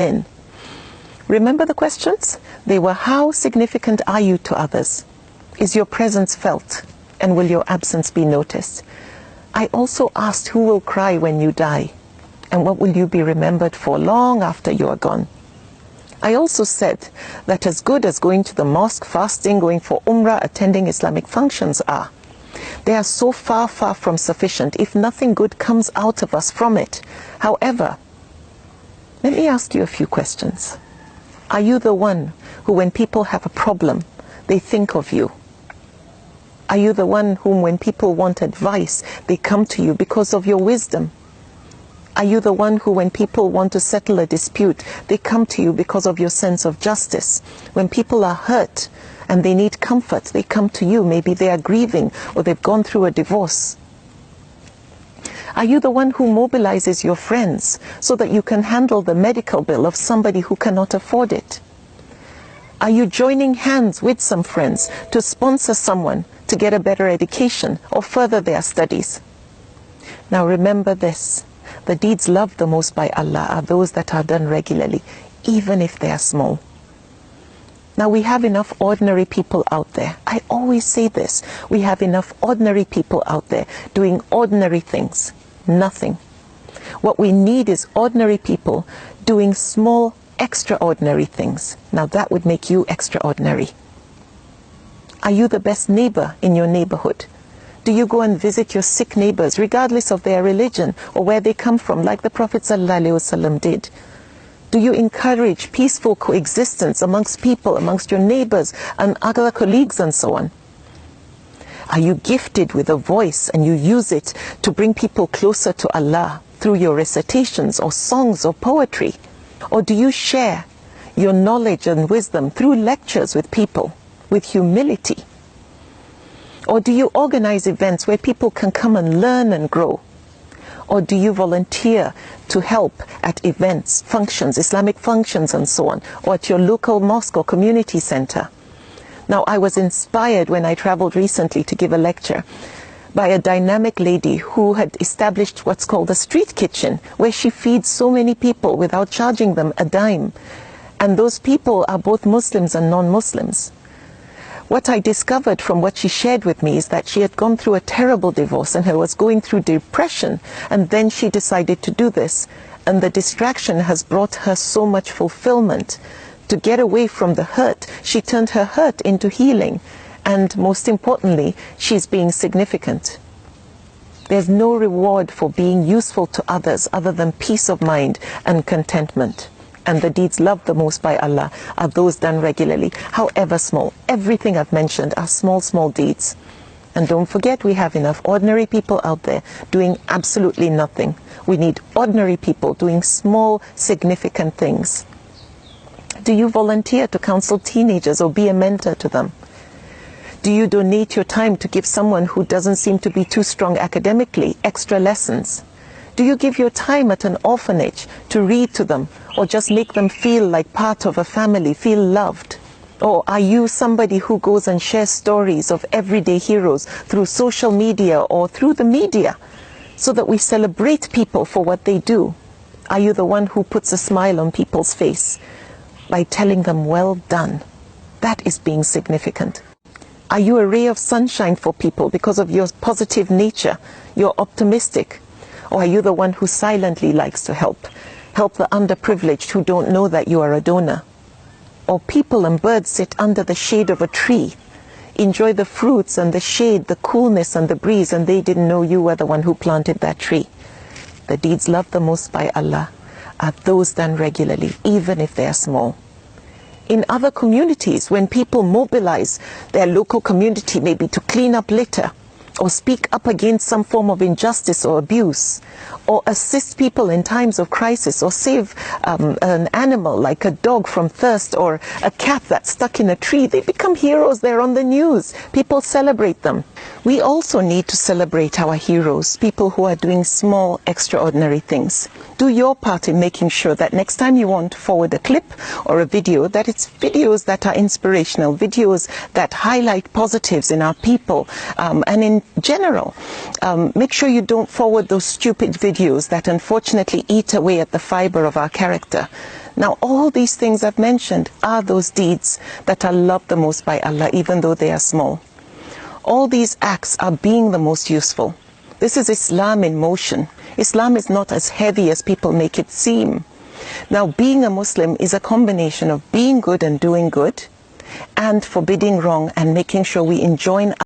in. Remember the questions? They were, how significant are you to others? Is your presence felt? And will your absence be noticed? I also asked, who will cry when you die? And what will you be remembered for long after you are gone? I also said that as good as going to the mosque, fasting, going for umrah, attending Islamic functions are, they are so far from sufficient if nothing good comes out of us from it. However, let me ask you a few questions. Are you the one who, when people have a problem, they think of you? Are you the one whom, when people want advice, they come to you because of your wisdom? Are you the one who, when people want to settle a dispute, they come to you because of your sense of justice? When people are hurt and they need comfort, they come to you. Maybe they are grieving or they've gone through a divorce. Are you the one who mobilizes your friends so that you can handle the medical bill of somebody who cannot afford it? Are you joining hands with some friends to sponsor someone to get a better education or further their studies? Now remember this. The deeds loved the most by Allah are those that are done regularly, even if they are small. Now we have enough ordinary people out there. I always say this. We have enough ordinary people out there doing ordinary things. Nothing. What we need is ordinary people doing small, extraordinary things. Now that would make you extraordinary. Are you the best neighbor in your neighborhood? Do you go and visit your sick neighbors, regardless of their religion or where they come from, like the Prophet ﷺ did? Do you encourage peaceful coexistence amongst people, amongst your neighbors and other colleagues and so on? Are you gifted with a voice and you use it to bring people closer to Allah through your recitations or songs or poetry? Or do you share your knowledge and wisdom through lectures with people with humility? Or do you organize events where people can come and learn and grow? Or do you volunteer to help at events, functions, Islamic functions and so on, or at your local mosque or community center? Now, I was inspired when I traveled recently to give a lecture by a dynamic lady who had established what's called a street kitchen, where she feeds so many people without charging them a dime. And those people are both Muslims and non-Muslims. What I discovered from what she shared with me is that she had gone through a terrible divorce and was going through depression, and then she decided to do this, and the distraction has brought her so much fulfillment. To get away from the hurt, she turned her hurt into healing, and most importantly, she's being significant. There's no reward for being useful to others other than peace of mind and contentment. And the deeds loved the most by Allah are those done regularly, however small. Everything I've mentioned are small, small deeds. And don't forget, we have enough ordinary people out there doing absolutely nothing. We need ordinary people doing small, significant things. Do you volunteer to counsel teenagers or be a mentor to them? Do you donate your time to give someone who doesn't seem to be too strong academically extra lessons? Do you give your time at an orphanage to read to them or just make them feel like part of a family, feel loved? Or are you somebody who goes and shares stories of everyday heroes through social media or through the media so that we celebrate people for what they do? Are you the one who puts a smile on people's face by telling them, well done? That is being significant. Are you a ray of sunshine for people because of your positive nature? You're optimistic. Or are you the one who silently likes to help the underprivileged who don't know that you are a donor? Or people and birds sit under the shade of a tree, enjoy the fruits and the shade, the coolness and the breeze, and they didn't know you were the one who planted that tree. The deeds loved the most by Allah are those done regularly, even if they are small. In other communities, when people mobilize their local community maybe to clean up litter, or speak up against some form of injustice or abuse, or assist people in times of crisis, or save an animal like a dog from thirst, or a cat that's stuck in a tree, they become heroes. They're on the news. People celebrate them. We also need to celebrate our heroes, people who are doing small, extraordinary things. Do your part in making sure that next time you want to forward a clip or a video, that it's videos that are inspirational, videos that highlight positives in our people, and in general. Make sure you don't forward those stupid videos that unfortunately eat away at the fiber of our character. Now, all these things I've mentioned are those deeds that are loved the most by Allah, even though they are small. All these acts are being the most useful. This is Islam in motion. Islam is not as heavy as people make it seem. Now, being a Muslim is a combination of being good and doing good, and forbidding wrong and making sure we enjoin